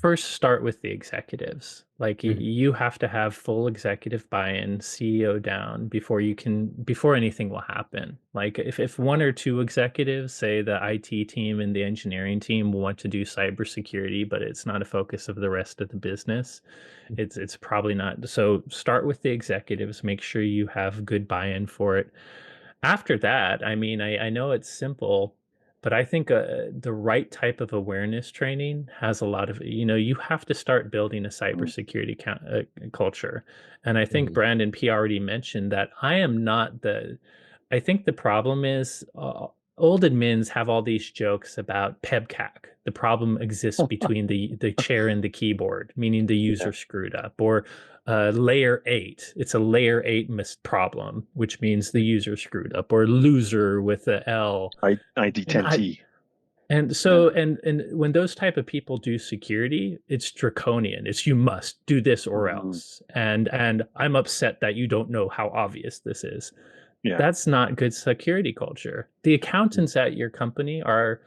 First start with the executives. Like you have to have full executive buy-in, CEO down before anything will happen. Like if one or two executives, say the IT team and the engineering team, want to do cybersecurity, but it's not a focus of the rest of the business, it's probably not. So start with the executives, make sure you have good buy-in for it. After that, I mean, I know it's simple, but I think the right type of awareness training has a lot of, you have to start building a cybersecurity culture. And I think Brandon P already mentioned that I think the problem is old admins have all these jokes about PEBCAC. The problem exists between the chair and the keyboard, meaning the Yeah. user screwed up, or layer 8. It's a layer 8 problem, which means the user screwed up, or loser with the L. And I ID10T. and Yeah. so and when those type of people do security, it's draconian. It's you must do this or else. And I'm upset that you don't know how obvious this is. Yeah. That's not good security culture. The accountants at your company are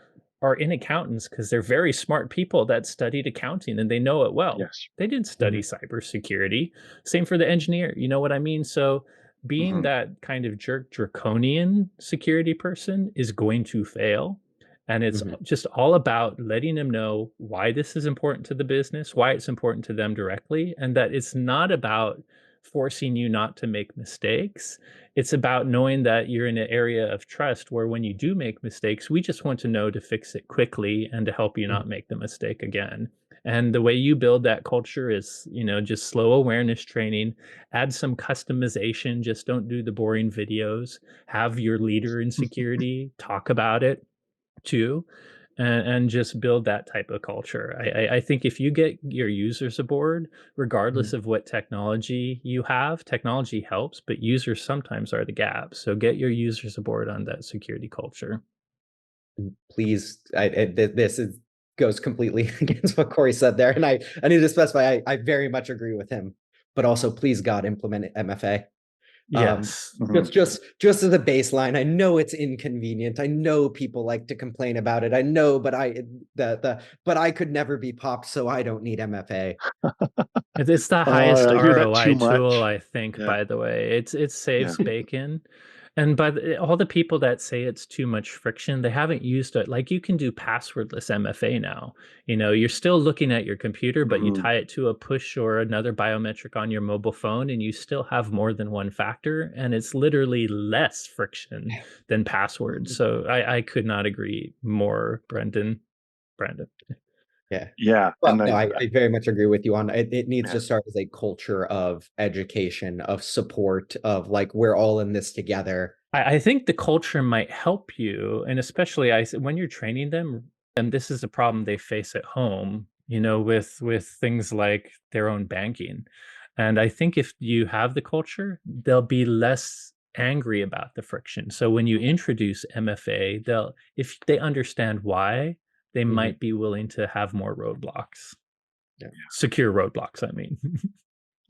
in accountants because they're very smart people that studied accounting and they know it well. Yes. They didn't study cybersecurity. Same for the engineer. You know what I mean? So being that kind of jerk draconian security person is going to fail. And it's just all about letting them know why this is important to the business, why it's important to them directly, and that it's not about forcing you not to make mistakes. It's about knowing that you're in an area of trust where when you do make mistakes, we just want to know to fix it quickly and to help you not make the mistake again. And the way you build that culture is, just slow awareness training, add some customization, just don't do the boring videos, have your leader in security talk about it too, and just build that type of culture. I think if you get your users aboard, regardless of what technology you have, technology helps, but users sometimes are the gap. So get your users aboard on that security culture. Please, this goes completely against what Corey said there, and I need to specify I very much agree with him. but also please God implement MFA. Yes. Mhm. Just as a baseline, I know it's inconvenient. I know people like to complain about it. I know, but I could never be popped, so I don't need MFA. It's the Oh, highest I hear that too ROI tool, much. I think, Yeah, by the way. It yeah. saves bacon. And all the people that say it's too much friction, they haven't used it. Like you can do passwordless MFA now. You're still looking at your computer, but you Mhm. tie it to a push or another biometric on your mobile phone, and you still have more than one factor. And it's literally less friction than passwords. So I could not agree more, Brendan. Brandon. Yeah. Yeah, Well, and no, I very much agree with you on it. It needs yeah, to start as a culture of education, of support, of like we're all in this together. I think the culture might help you, and especially when you're training them, and this is a problem they face at home, with things like their own banking. And I think if you have the culture, they'll be less angry about the friction. So when you introduce MFA, if they understand why, they Mhm. might be willing to have more roadblocks, Yeah. secure roadblocks, I mean.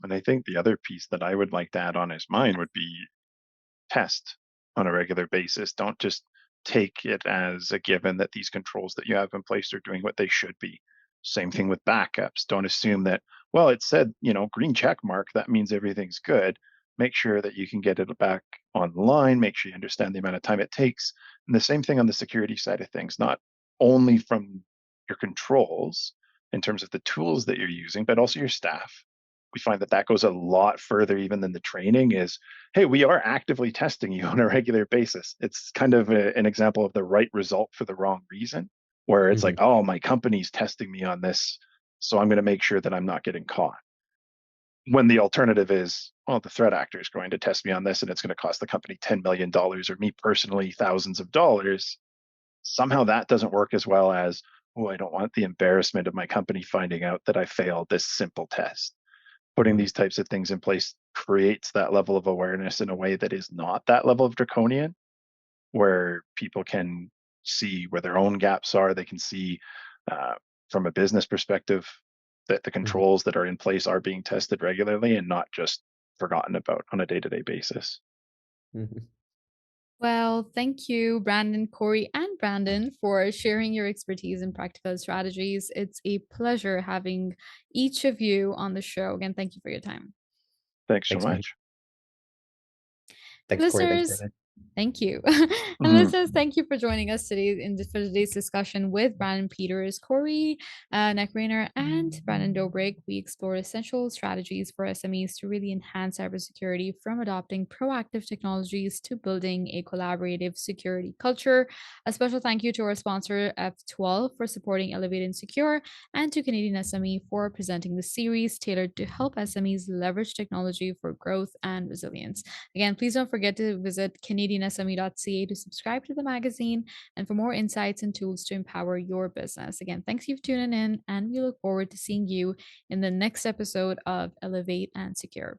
and I think the other piece that I would like to add on as mine would be test on a regular basis. Don't just take it as a given that these controls that you have in place are doing what they should be. Same thing with backups. Don't assume that, well, it said, green check mark, that means everything's good. Make sure that you can get it back online, make sure you understand the amount of time it takes. And the same thing on the security side of things, not only from your controls in terms of the tools that you're using, but also your staff. We find that that goes a lot further even than the training is, hey, we are actively testing you on a regular basis. It's kind of an example of the right result for the wrong reason, where it's like, Mhm. oh, my company's testing me on this, so I'm going to make sure that I'm not getting caught. When the alternative is, well, the threat actor is going to test me on this and it's going to cost the company $10 million or me personally thousands of dollars. Somehow that doesn't work as well as, oh, I don't want the embarrassment of my company finding out that I failed this simple test. Putting Mhm. these types of things in place creates that level of awareness in a way that is not that level of draconian, where people can see where their own gaps are. They can see uh, from a business perspective that the Mhm. controls that are in place are being tested regularly and not just forgotten about on a day-to-day basis. Mhm. Well, thank you, Brandon, Corey, and Brandon, for sharing your expertise and practical strategies. It's a pleasure having each of you on the show. Again, thank you for your time. Thanks so Thanks, man. much. Thanks, Corey. Thanks, Listeners, Brandon. thank you. And Mhm. listeners, thank you for joining us today for today's discussion with Brandon Peters, Corey Neckrainer, and Brandon Dobrik. We explore essential strategies for SMEs to really enhance cybersecurity, from adopting proactive technologies to building a collaborative security culture. A special thank you to our sponsor, F12, for supporting Elevate and Secure, and to Canadian SME for presenting the series tailored to help SMEs leverage technology for growth and resilience. Again, please don't forget to visit canadiansme.ca to subscribe to the magazine and for more insights and tools to empower your business. Again, thanks you for tuning in, and we look forward to seeing you in the next episode of Elevate and Secure.